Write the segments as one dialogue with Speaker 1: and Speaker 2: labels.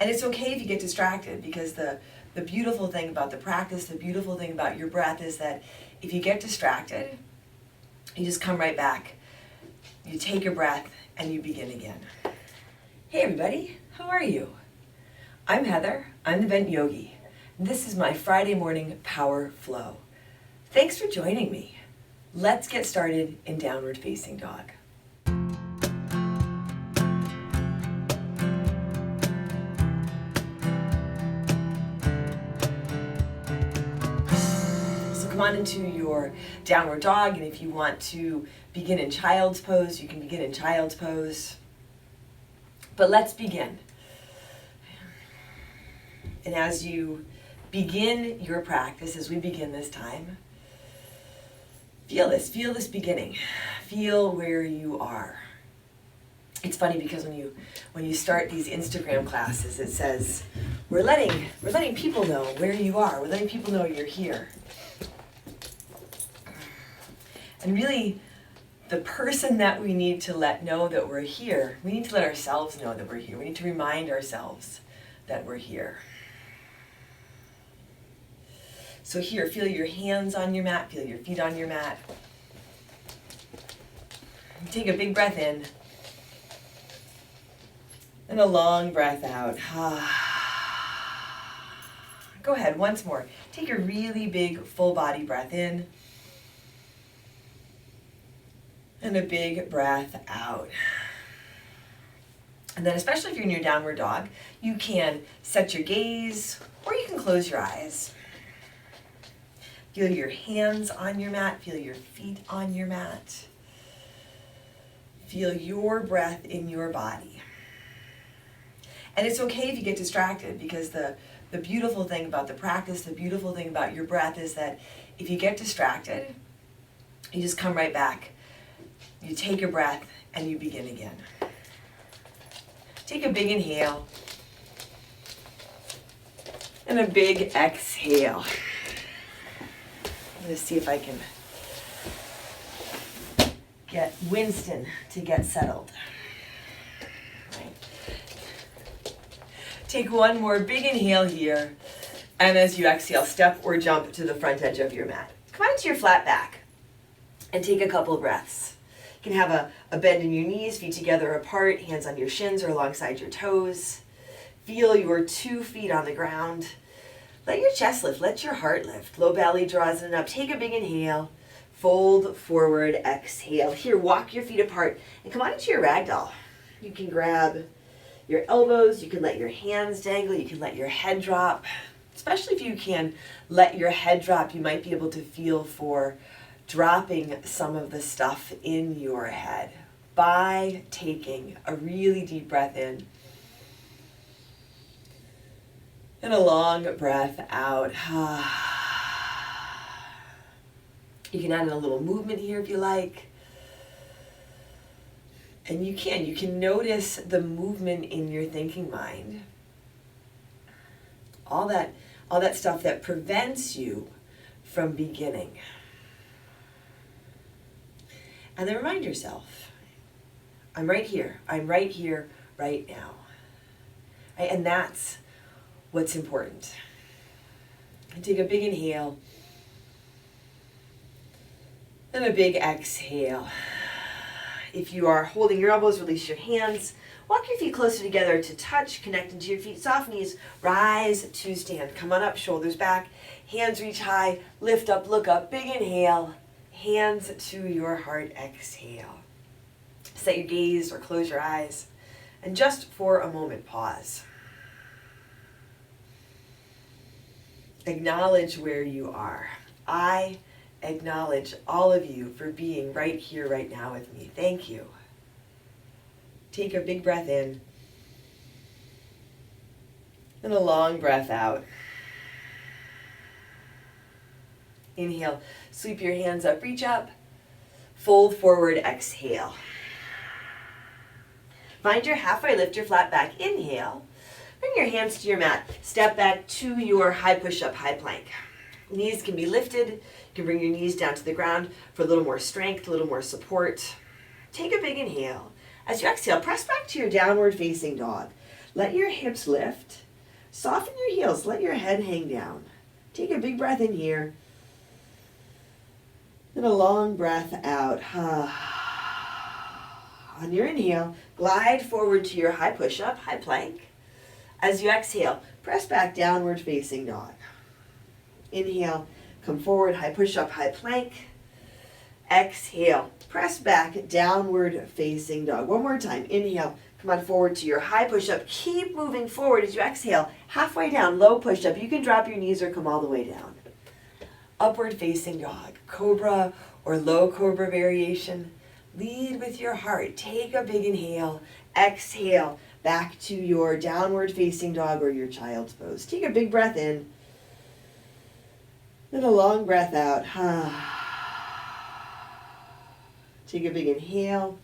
Speaker 1: And it's okay if you get distracted, because the beautiful thing about the practice, the beautiful thing about your breath is that if you get distracted, you just come right back. You take a breath and you begin again. Hey everybody, how are you? I'm Heather, I'm the Vent Yogi, and this is my Friday morning power flow. Thanks for joining me. Let's get started in downward facing dog. Come on into your downward dog, and if you want to begin in child's pose, you can begin in child's pose. But let's begin. And as you begin your practice, as we begin this time, feel this beginning. Feel where you are. It's funny because when you start these Instagram classes, it says, we're letting people know where you are. We're letting people know you're here. And really, the person that we need to let know that we're here, we need to let ourselves know that we're here. We need to remind ourselves that we're here. So here, feel your hands on your mat, feel your feet on your mat. Take a big breath in. And a long breath out. Go ahead, once more. Take a really big full body breath in. And a big breath out. And then, especially if you're in your downward dog, you can set your gaze or you can close your eyes. Feel your hands on your mat, feel your feet on your mat. Feel your breath in your body. And it's okay if you get distracted, because the beautiful thing about the practice, the beautiful thing about your breath is that if you get distracted, you just come right back. You take a breath and you begin again. Take a big inhale and a big exhale. I'm going to see if I can get Winston to get settled. Right. Take one more big inhale here, and as you exhale, step or jump to the front edge of your mat. Come on to your flat back and take a couple breaths. You can have a bend in your knees, feet together apart, hands on your shins or alongside your toes. Feel your 2 feet on the ground. Let your chest lift, let your heart lift. Low belly draws in and up. Take a big inhale, fold forward, exhale. Here, walk your feet apart and come on into your ragdoll. You can grab your elbows, you can let your hands dangle, you can let your head drop. Especially if you can let your head drop, you might be able to feel for dropping some of the stuff in your head by taking a really deep breath in and a long breath out. You can add in a little movement here if you like. And you can notice the movement in your thinking mind. All that stuff that prevents you from beginning. And then remind yourself, I'm right here right now. Right? And that's what's important. And take a big inhale and a big exhale. If you are holding your elbows, release your hands. Walk your feet closer together to touch, connect into your feet. Soft knees, rise to stand. Come on up, shoulders back, hands reach high, lift up, look up, big inhale. Hands to your heart, exhale. Set your gaze or close your eyes. And just for a moment, pause. Acknowledge where you are. I acknowledge all of you for being right here, right now with me. Thank you. Take a big breath in. And a long breath out. Inhale, sweep your hands up, reach up, fold forward, exhale. Find your halfway, lift your flat back, inhale. Bring your hands to your mat, step back to your high push-up, high plank. Knees can be lifted, you can bring your knees down to the ground for a little more strength, a little more support. Take a big inhale. As you exhale, press back to your downward facing dog. Let your hips lift. Soften your heels. Let your head hang down. Take a big breath in here. And a long breath out. On your inhale, glide forward to your high push-up, high plank. As you exhale, press back, downward facing dog. Inhale, come forward, high push-up, high plank. Exhale, press back, downward facing dog. One more time. Inhale, come on forward to your high push-up. Keep moving forward as you exhale. Halfway down, low push-up. You can drop your knees or come all the way down. Upward facing dog, cobra or low cobra variation. Lead with your heart. Take a big inhale. Exhale, back to your downward facing dog or your child's pose. Take a big breath in. Then a long breath out. Take a big inhale.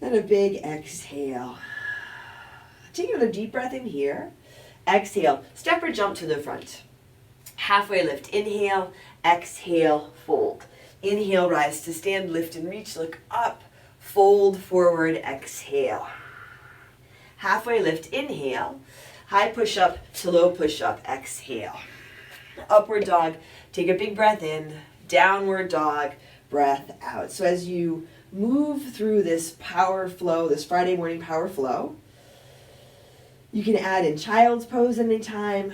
Speaker 1: And a big exhale. Take another deep breath in here. Exhale, step or jump to the front. Halfway lift, inhale, exhale, fold. Inhale, rise to stand, lift and reach, look up, fold forward, exhale. Halfway lift, inhale, high push up to low push up, exhale. Upward dog, take a big breath in, downward dog, breath out. So as you move through this power flow, this Friday morning power flow, you can add in child's pose anytime.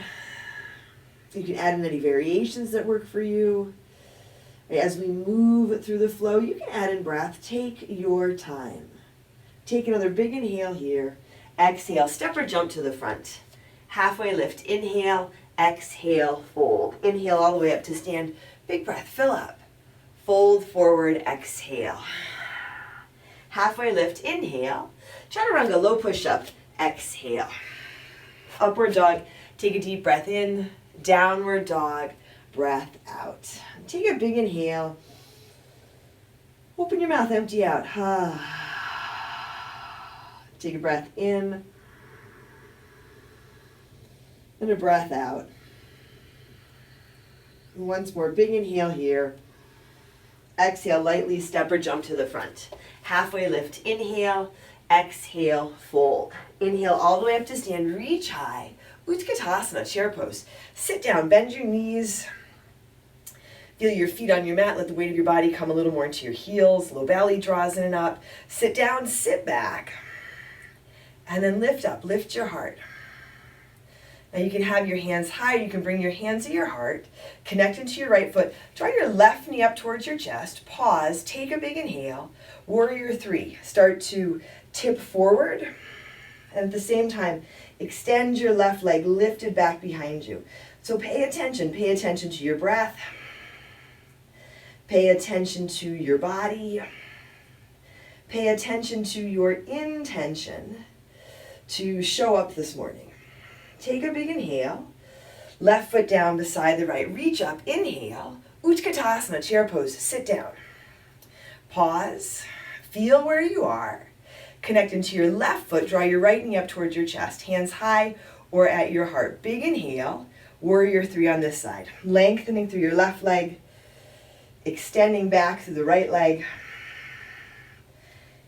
Speaker 1: You can add in any variations that work for you. As we move through the flow, you can add in breath. Take your time. Take another big inhale here. Exhale, step or jump to the front. Halfway lift, inhale, exhale, fold. Inhale all the way up to stand. Big breath, fill up. Fold forward, exhale. Halfway lift, inhale. Chaturanga, low push up, exhale. Upward dog, take a deep breath in. Downward dog, breath out. Take a big inhale. Open your mouth, empty out. Take a breath in. And a breath out. Once more, big inhale here. Exhale, lightly step or jump to the front. Halfway lift, inhale, exhale, fold. Inhale all the way up to stand, reach high. Utkatasana, chair pose. Sit down, bend your knees. Feel your feet on your mat. Let the weight of your body come a little more into your heels. Low belly draws in and up. Sit down, sit back. And then lift up, lift your heart. Now you can have your hands high. You can bring your hands to your heart. Connect into your right foot. Draw your left knee up towards your chest. Pause, take a big inhale. Warrior three. Start to tip forward. And at the same time, extend your left leg lifted back behind you. So pay attention to your breath. Pay attention to your body. Pay attention to your intention to show up this morning. Take a big inhale. Left foot down beside the right. Reach up, inhale. Utkatasana, chair pose, sit down. Pause, feel where you are. Connect into your left foot, draw your right knee up towards your chest, hands high or at your heart. Big inhale, warrior three on this side. Lengthening through your left leg, extending back through the right leg.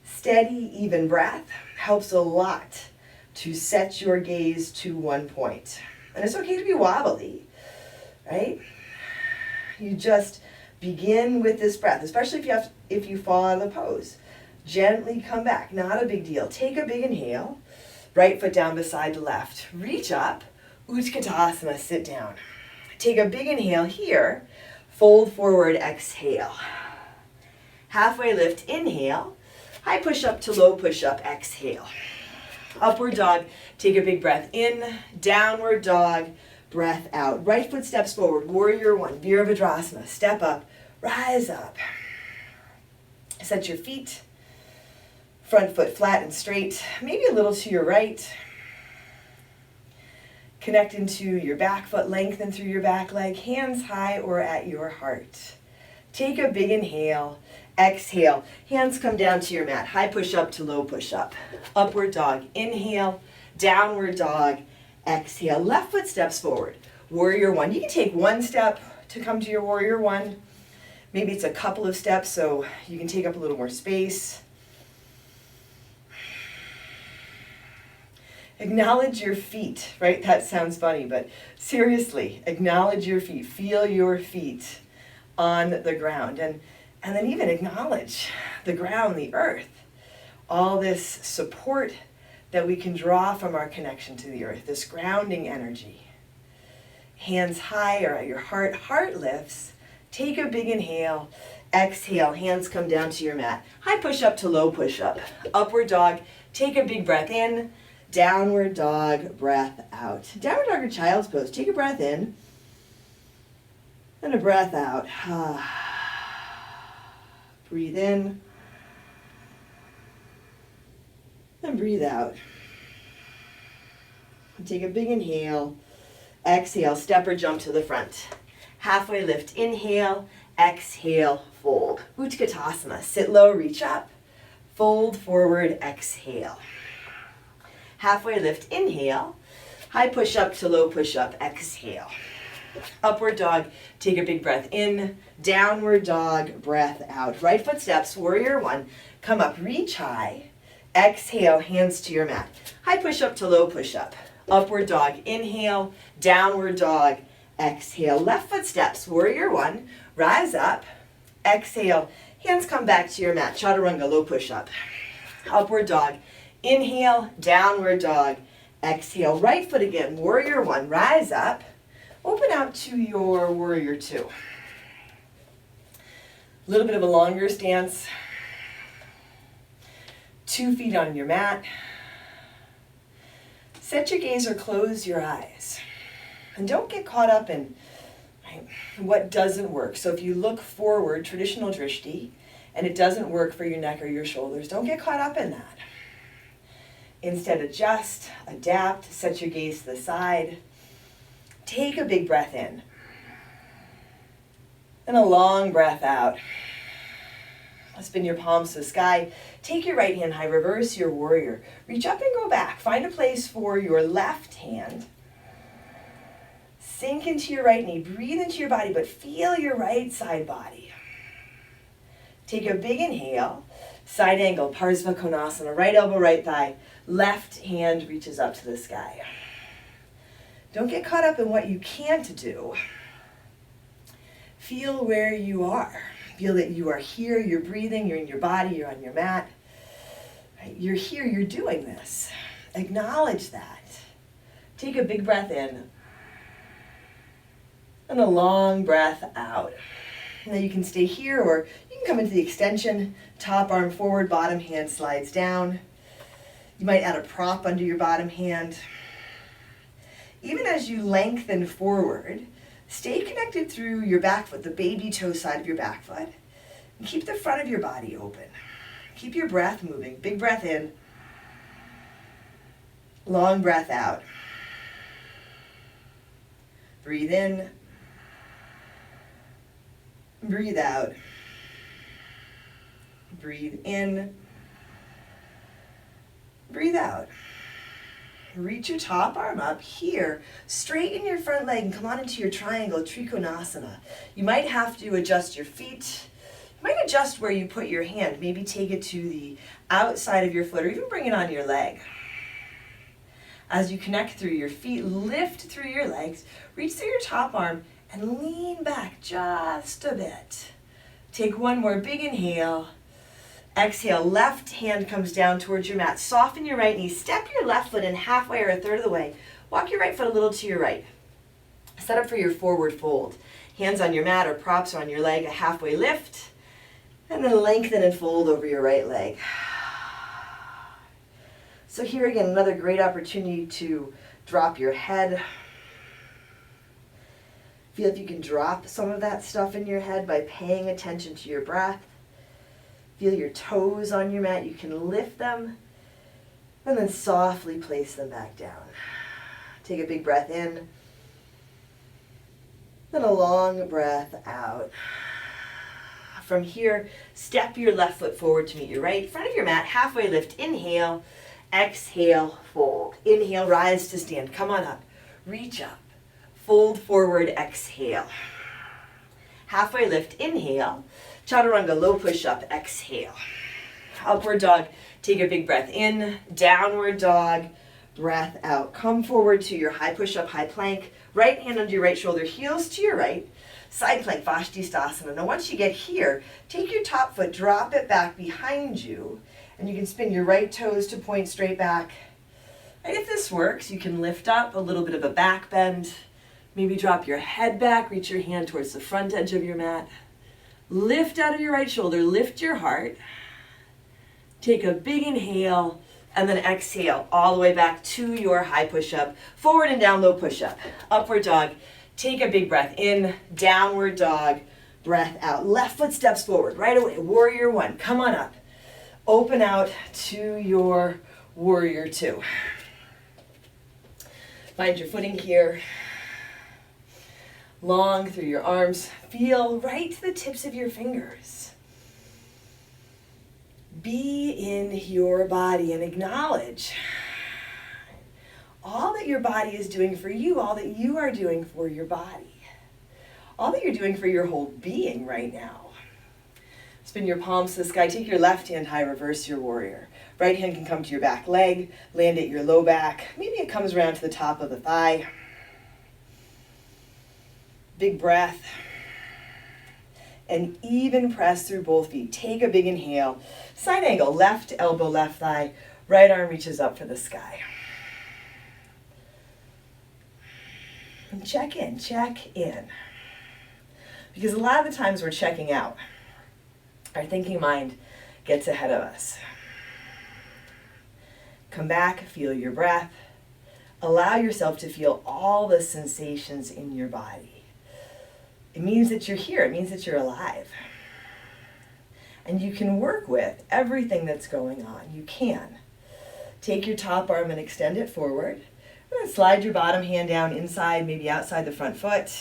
Speaker 1: Steady, even breath helps a lot to set your gaze to one point. And it's okay to be wobbly, right? You just begin with this breath, especially if you fall out of the pose. Gently come back, not a big deal. Take a big inhale, right foot down beside the left. Reach up, Utkatasana, sit down. Take a big inhale here, fold forward, exhale. Halfway lift, inhale, high push up to low push up, exhale. Upward dog, take a big breath in, downward dog, breath out. Right foot steps forward, warrior one, Virabhadrasana, step up, rise up. Set your feet. Front foot flat and straight, maybe a little to your right. Connect into your back foot, lengthen through your back leg, hands high or at your heart. Take a big inhale, exhale, hands come down to your mat, high push up to low push up. Upward dog, inhale, downward dog, exhale. Left foot steps forward, warrior one. You can take one step to come to your warrior one. Maybe it's a couple of steps so you can take up a little more space. Acknowledge your feet, right? That sounds funny, but seriously, acknowledge your feet. Feel your feet on the ground. And then even acknowledge the ground, the earth, all this support that we can draw from our connection to the earth, this grounding energy. Hands high or at your heart, heart lifts. Take a big inhale, exhale, hands come down to your mat. High push-up to low push-up. Upward dog, take a big breath in. Downward dog, breath out. Downward dog or child's pose. Take a breath in and a breath out. Breathe in and breathe out. Take a big inhale. Exhale, step or jump to the front. Halfway lift, inhale, exhale, fold. Utkatasana, sit low, reach up, fold forward, exhale. Halfway lift, inhale, high push up to low push up, exhale. Upward dog, take a big breath in, downward dog, breath out. Right foot steps, warrior one, come up, reach high, exhale, hands to your mat. High push up to low push up. Upward dog, inhale, downward dog, exhale. Left foot steps, warrior one, rise up, exhale, hands come back to your mat. Chaturanga, low push up. Upward dog, inhale, downward dog, exhale. Right foot again, warrior one, rise up, open out to your warrior two. A little bit of a longer stance. 2 feet on your mat. Set your gaze or close your eyes. And don't get caught up in what doesn't work. So if you look forward, traditional drishti, and it doesn't work for your neck or your shoulders, don't get caught up in that. Instead, adjust, adapt, set your gaze to the side. Take a big breath in. And a long breath out. Spin your palms to the sky. Take your right hand high, reverse your warrior. Reach up and go back. Find a place for your left hand. Sink into your right knee. Breathe into your body, but feel your right side body. Take a big inhale. Side angle, Parsva Konasana. Right elbow, right thigh. Left hand reaches up to the sky. Don't get caught up in what you can't do. Feel where you are. Feel that you are here, you're breathing, you're in your body, you're on your mat. Right? You're here, you're doing this. Acknowledge that. Take a big breath in. And a long breath out. Now you can stay here or you can come into the extension. Top arm forward, bottom hand slides down. You might add a prop under your bottom hand. Even as you lengthen forward, stay connected through your back foot, the baby toe side of your back foot. And keep the front of your body open. Keep your breath moving. Big breath in. Long breath out. Breathe in. Breathe out. Breathe in. Breathe out. Reach your top arm up here, straighten your front leg and come on into your triangle, Trikonasana. You might have to adjust your feet. You might adjust where you put your hand. Maybe take it to the outside of your foot or even bring it on your leg. As you connect through your feet, lift through your legs, reach through your top arm and lean back just a bit. Take one more big inhale. Exhale, left hand comes down towards your mat. Soften your right knee. Step your left foot in halfway or a third of the way. Walk your right foot a little to your right. Set up for your forward fold. Hands on your mat or props on your leg, a halfway lift. And then lengthen and fold over your right leg. So here again, another great opportunity to drop your head. Feel if you can drop some of that stuff in your head by paying attention to your breath. Feel your toes on your mat. You can lift them and then softly place them back down. Take a big breath in. Then a long breath out. From here, step your left foot forward to meet your right. Front of your mat, halfway lift. Inhale, exhale, fold. Inhale, rise to stand. Come on up. Reach up. Fold forward, exhale. Halfway lift, inhale. Chaturanga, low push-up, exhale. Upward dog, take a big breath in. Downward dog, breath out. Come forward to your high push-up, high plank. Right hand under your right shoulder, heels to your right. Side plank, Vastisthasana. Now once you get here, take your top foot, drop it back behind you, and you can spin your right toes to point straight back. And if this works, you can lift up, a little bit of a back bend. Maybe drop your head back, reach your hand towards the front edge of your mat. Lift out of your right shoulder, lift your heart. Take a big inhale, and then exhale all the way back to your high push-up. Forward and down, low push-up. Upward dog. Take a big breath in, downward dog, breath out. Left foot steps forward, right away. Warrior one, come on up. Open out to your warrior two. Find your footing here. Long through your arms. Feel right to the tips of your fingers. Be in your body and acknowledge all that your body is doing for you, all that you are doing for your body, all that you're doing for your whole being right now. Spin your palms to the sky. Take your left hand high, reverse your warrior. Right hand can come to your back leg, land at your low back. Maybe it comes around to the top of the thigh. Big breath. And even press through both feet. Take a big inhale. Side angle, left elbow, left thigh. Right arm reaches up for the sky. And check in, check in. Because a lot of the times we're checking out. Our thinking mind gets ahead of us. Come back, feel your breath. Allow yourself to feel all the sensations in your body. It means that you're here. It means that you're alive. And you can work with everything that's going on. You can. Take your top arm and extend it forward. And then slide your bottom hand down inside, maybe outside the front foot.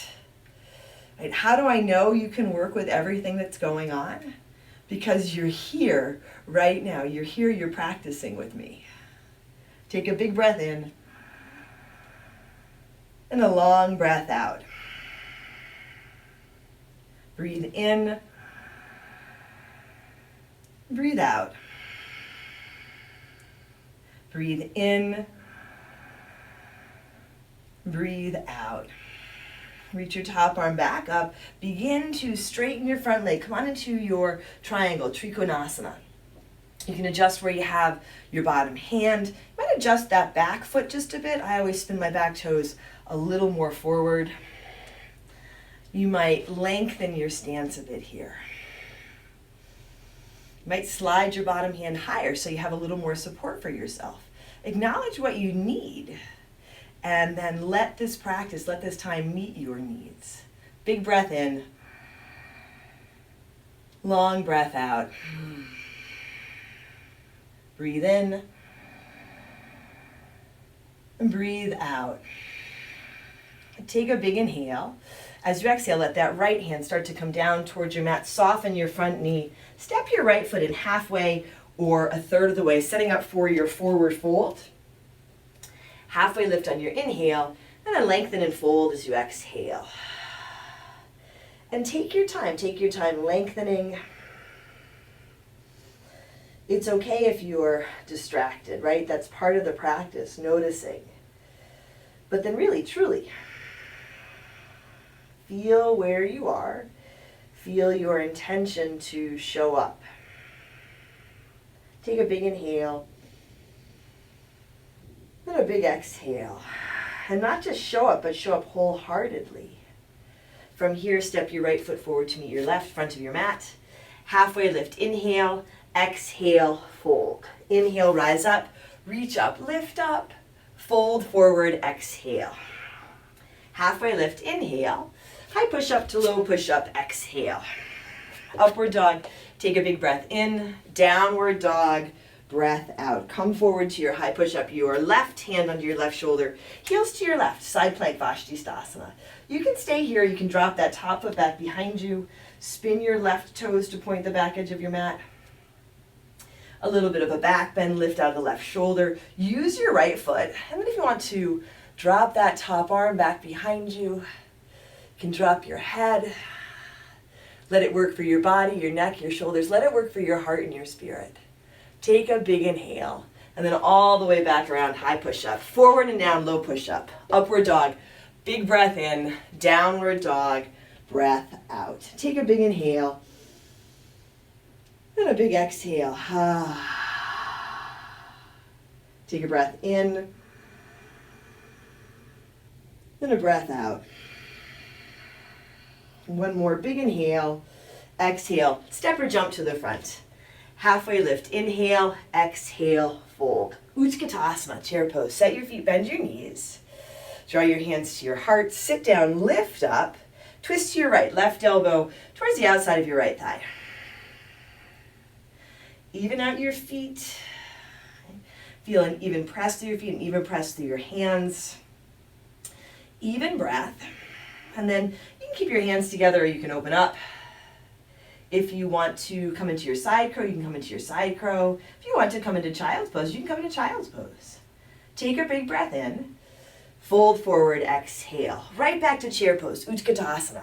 Speaker 1: Right? How do I know you can work with everything that's going on? Because you're here right now. You're here, you're practicing with me. Take a big breath in. And a long breath out. Breathe in, breathe out. Breathe in, breathe out. Reach your top arm back up. Begin to straighten your front leg. Come on into your triangle, Trikonasana. You can adjust where you have your bottom hand. You might adjust that back foot just a bit. I always spin my back toes a little more forward. You might lengthen your stance a bit here. You might slide your bottom hand higher so you have a little more support for yourself. Acknowledge what you need, and then let this practice, let this time meet your needs. Big breath in. Long breath out. Breathe in. And breathe out. Take a big inhale. As you exhale, let that right hand start to come down towards your mat. Soften your front knee. Step your right foot in halfway or a third of the way, setting up for your forward fold. Halfway lift on your inhale, and then lengthen and fold as you exhale. And take your time lengthening. It's okay if you're distracted, right? That's part of the practice, noticing. But then really, truly, feel where you are. Feel your intention to show up. Take a big inhale. Then a big exhale. And not just show up, but show up wholeheartedly. From here, step your right foot forward to meet your left, front of your mat. Halfway lift, inhale, exhale, fold. Inhale, rise up, reach up, lift up, fold forward, exhale. Halfway lift, inhale. High push up to low push up, exhale. Upward dog, take a big breath in, downward dog, breath out. Come forward to your high push up, your left hand under your left shoulder, heels to your left, side plank, Vastisthasana. You can stay here, you can drop that top foot back behind you, spin your left toes to point the back edge of your mat. A little bit of a back bend, lift out of the left shoulder. Use your right foot, and then if you want to, drop that top arm back behind you. You can drop your head. Let it work for your body, your neck, your shoulders. Let it work for your heart and your spirit. Take a big inhale. And then all the way back around, high push-up. Forward and down, low push-up. Upward dog. Big breath in, downward dog, breath out. Take a big inhale. Then a big exhale. Take a breath in. Then a breath out. One more big inhale. Exhale. Step or jump to the front. Halfway lift. Inhale. Exhale. Fold. Utkatasana. Chair pose. Set your feet. Bend your knees. Draw your hands to your heart. Sit down. Lift up. Twist to your right. Left elbow towards the outside of your right thigh. Even out your feet. Feel an even press through your feet and even press through your hands. Even breath. And then you can keep your hands together or you can open up. If you want to come into your side crow, you can come into your side crow. If you want to come into child's pose, you can come into child's pose. Take a big breath in. Fold forward, exhale. Right back to chair pose, Utkatasana.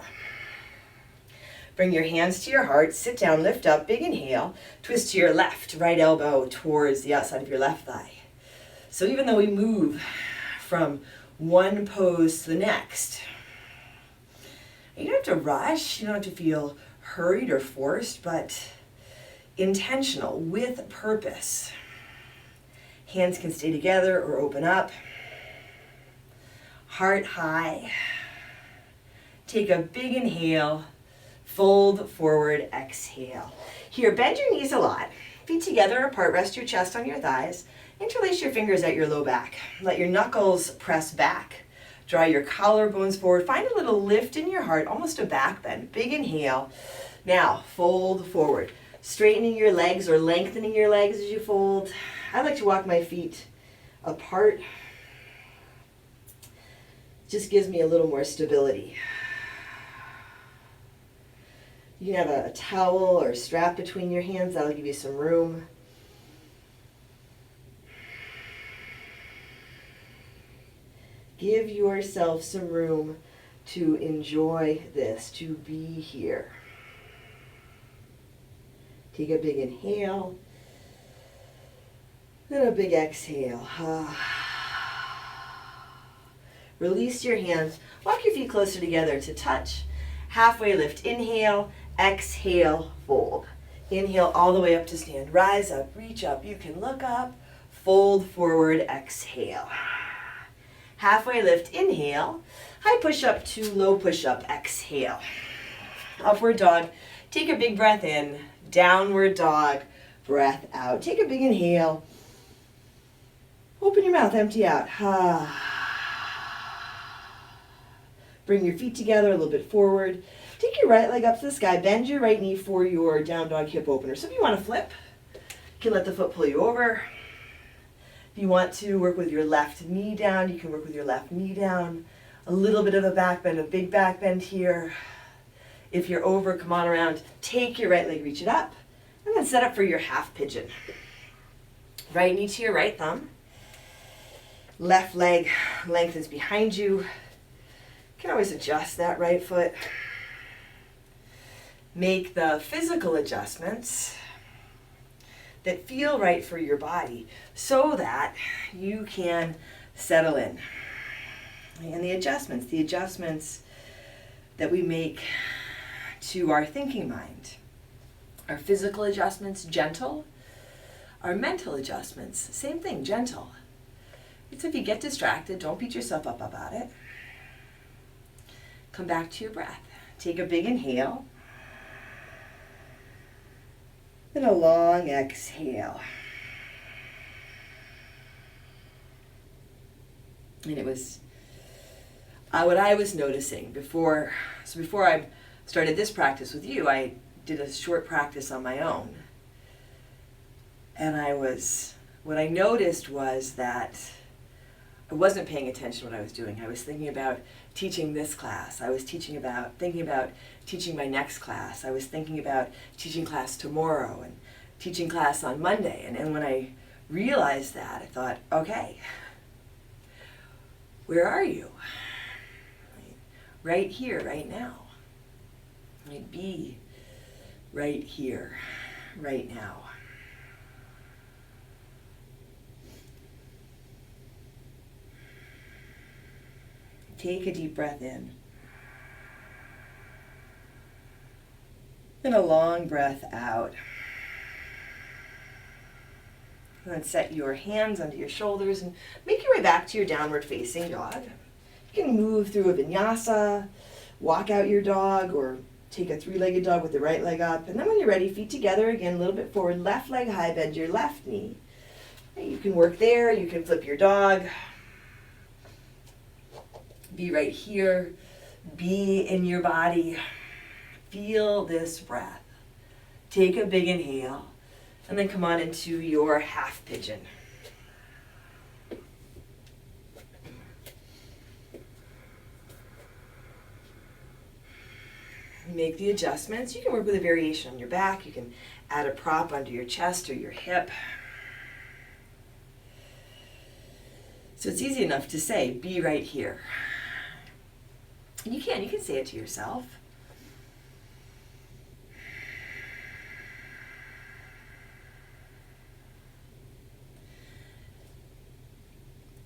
Speaker 1: Bring your hands to your heart, sit down, lift up, big inhale. Twist to your left, right elbow towards the outside of your left thigh. So even though we move from one pose to the next, you don't have to rush, you don't have to feel hurried or forced, but intentional, with purpose. Hands can stay together or open up. Heart high. Take a big inhale. Fold forward, exhale. Here, bend your knees a lot. Feet together apart, rest your chest on your thighs. Interlace your fingers at your low back. Let your knuckles press back. Draw your collarbones forward. Find a little lift in your heart, almost a back bend. Big inhale. Now, fold forward. Straightening your legs or lengthening your legs as you fold. I like to walk my feet apart. Just gives me a little more stability. You can have a towel or a strap between your hands. That'll give you some room. Give yourself some room to enjoy this, to be here. Take a big inhale, then a big exhale. Release your hands. Walk your feet closer together to touch. Halfway lift. Inhale, exhale, fold. Inhale all the way up to stand. Rise up, reach up. You can look up. Fold forward, exhale. Halfway lift. Inhale. High push up to low push up. Exhale. Upward dog. Take a big breath in. Downward dog. Breath out. Take a big inhale. Open your mouth. Empty out. Bring your feet together a little bit forward. Take your right leg up to the sky. Bend your right knee for your down dog hip opener. So if you want to flip, you can let the foot pull you over. If you want to work with your left knee down, you can work with your left knee down. A little bit of a back bend, a big back bend here. If you're over, come on around. Take your right leg, reach it up, and then set up for your half pigeon. Right knee to your right thumb. Left leg lengthens behind you. You can always adjust that right foot. Make the physical adjustments that feel right for your body so that you can settle in. And the adjustments that we make to our thinking mind. Our physical adjustments, gentle. Our mental adjustments, same thing, gentle. So if you get distracted, don't beat yourself up about it. Come back to your breath. Take a big inhale. Then a long exhale. And it was what I was noticing before I started this practice with you, I did a short practice on my own. And what I noticed was that I wasn't paying attention to what I was doing. I was thinking about teaching this class. I was thinking about teaching my next class. I was thinking about teaching class tomorrow and teaching class on Monday. And when I realized that, I thought, okay, where are you? Right here, right now. Be right here, right now. Take a deep breath in. And a long breath out. And then set your hands under your shoulders and make your way back to your downward facing dog. You can move through a vinyasa, walk out your dog, or take a three-legged dog with the right leg up. And then when you're ready, feet together again, a little bit forward, left leg high, bend your left knee. You can work there, you can flip your dog. Be right here, be in your body. Feel this breath. Take a big inhale, and then come on into your half pigeon. Make the adjustments. You can work with a variation on your back. You can add a prop under your chest or your hip. So it's easy enough to say, be right here. And you can say it to yourself.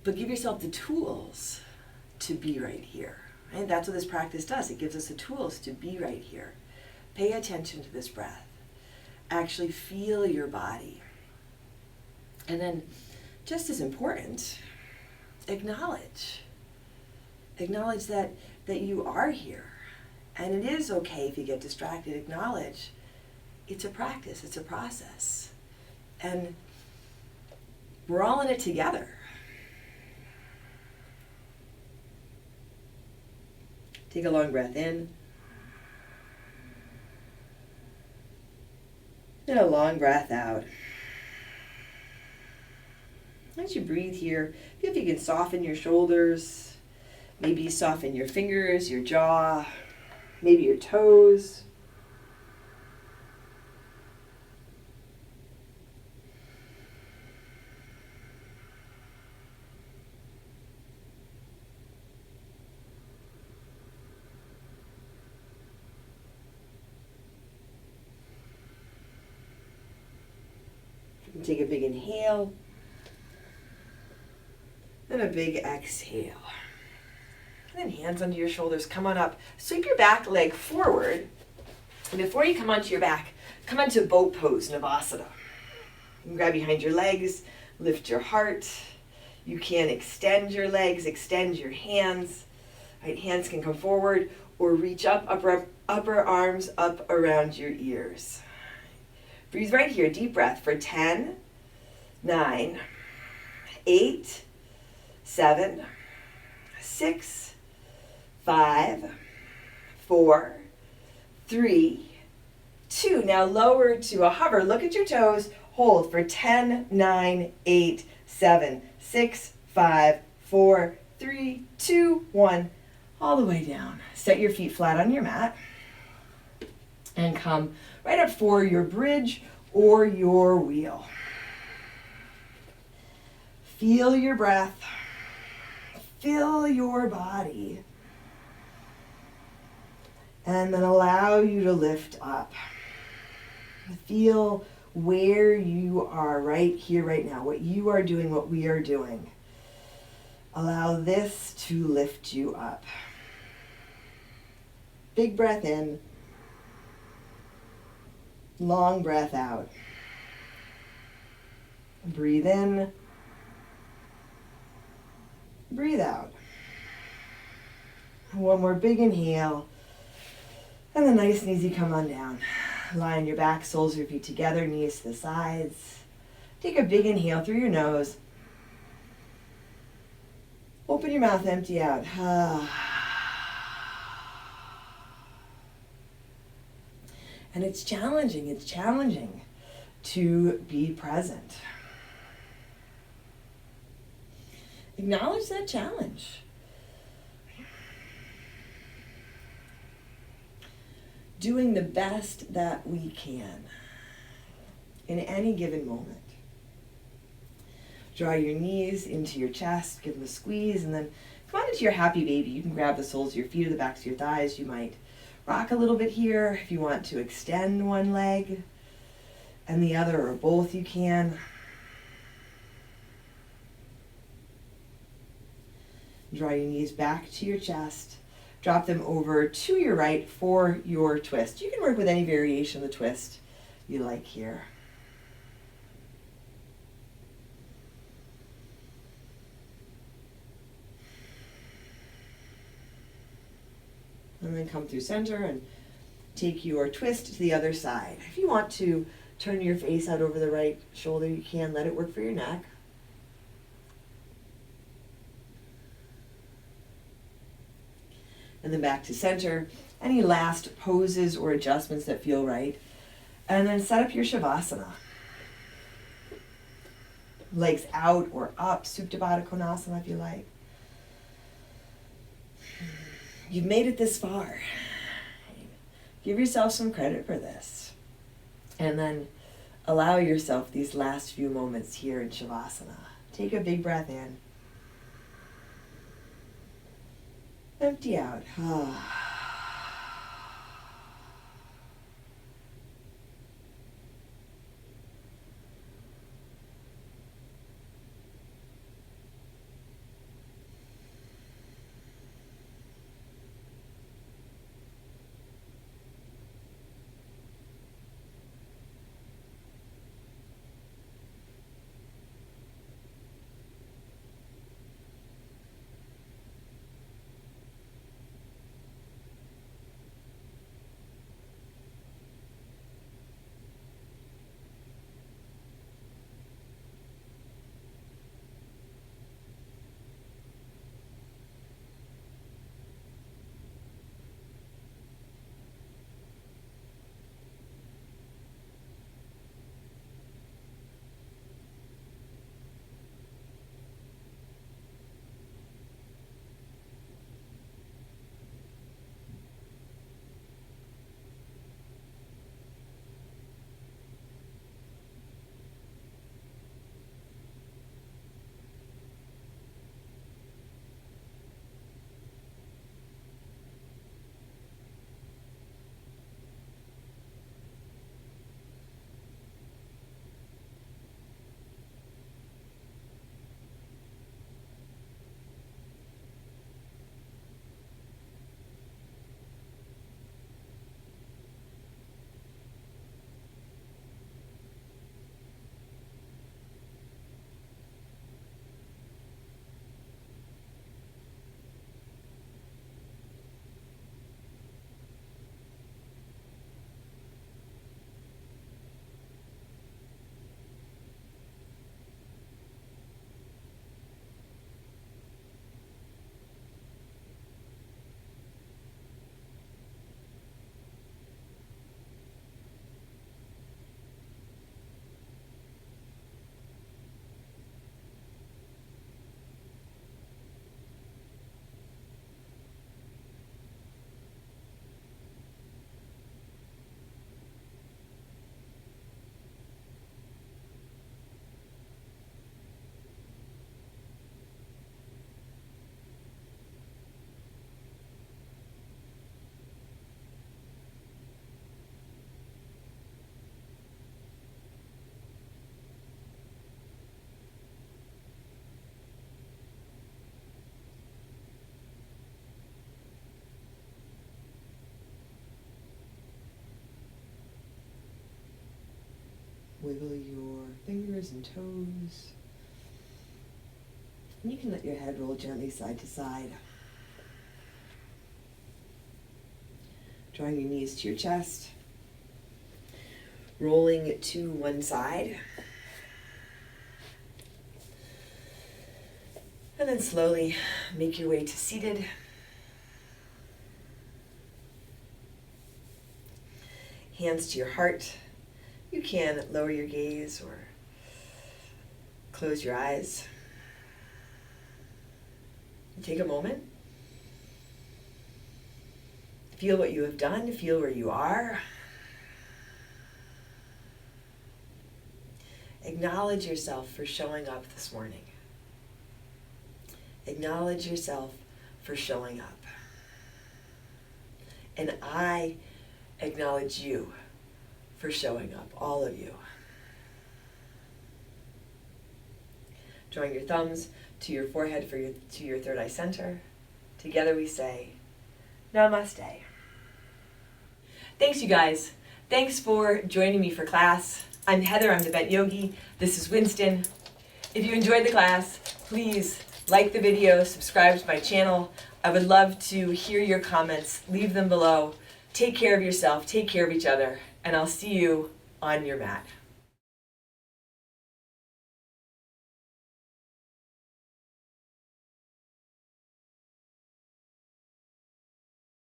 Speaker 1: But give yourself the tools to be right here. Right? That's what this practice does. It gives us the tools to be right here. Pay attention to this breath. Actually feel your body. And then, just as important, acknowledge. Acknowledge that you are here. And it is okay if you get distracted. Acknowledge it's a practice, it's a process. And we're all in it together. Take a long breath in. And a long breath out. As you breathe here, see if you can soften your shoulders. Maybe soften your fingers, your jaw, maybe your toes. Take a big inhale and a big exhale. And then hands under your shoulders, come on up. Sweep your back leg forward. And before you come onto your back, come onto boat pose, Navasana. You can grab behind your legs, lift your heart. You can extend your legs, extend your hands. Right, hands can come forward or reach up, upper arms up around your ears. Breathe right here, deep breath for 10, 9, 8, 7, 6, 5, 4, 3, 2. Now lower to a hover. Look at your toes. Hold for 10, 9, 8, 7, 6, 5, 4, 3, 2, 1. All the way down. Set your feet flat on your mat. And come right up for your bridge or your wheel. Feel your breath. Fill your body. And then allow you to lift up. Feel where you are right here, right now. What you are doing, what we are doing. Allow this to lift you up. Big breath in. Long breath out. Breathe in. Breathe out. One more big inhale. And then nice and easy, come on down. Lie on your back, soles of your feet together, knees to the sides. Take a big inhale through your nose. Open your mouth, empty out. And it's challenging to be present. Acknowledge that challenge. Doing the best that we can in any given moment. Draw your knees into your chest, give them a squeeze, and then come on into your happy baby. You can grab the soles of your feet or the backs of your thighs. You might rock a little bit here. If you want to extend one leg and the other, or both, you can. Draw your knees back to your chest. Drop them over to your right for your twist. You can work with any variation of the twist you like here. And then come through center and take your twist to the other side. If you want to turn your face out over the right shoulder, you can. Let it work for your neck. And then back to center. Any last poses or adjustments that feel right. And then set up your Shavasana. Legs out or up, Supta Baddha Konasana if you like. You've made it this far. Give yourself some credit for this. And then allow yourself these last few moments here in Shavasana. Take a big breath in. Empty out. Wiggle your fingers and toes. And you can let your head roll gently side to side. Drawing your knees to your chest. Rolling to one side. And then slowly make your way to seated. Hands to your heart. You can lower your gaze or close your eyes. Take a moment. Feel what you have done. Feel where you are. Acknowledge yourself for showing up this morning. Acknowledge yourself for showing up. And I acknowledge you for showing up, all of you. Drawing your thumbs to your forehead to your third eye center. Together we say, Namaste. Thanks, you guys. Thanks for joining me for class. I'm Heather, I'm the Bent Yogi. This is Winston. If you enjoyed the class, please like the video, subscribe to my channel. I would love to hear your comments. Leave them below. Take care of yourself, take care of each other, and I'll see you on your mat.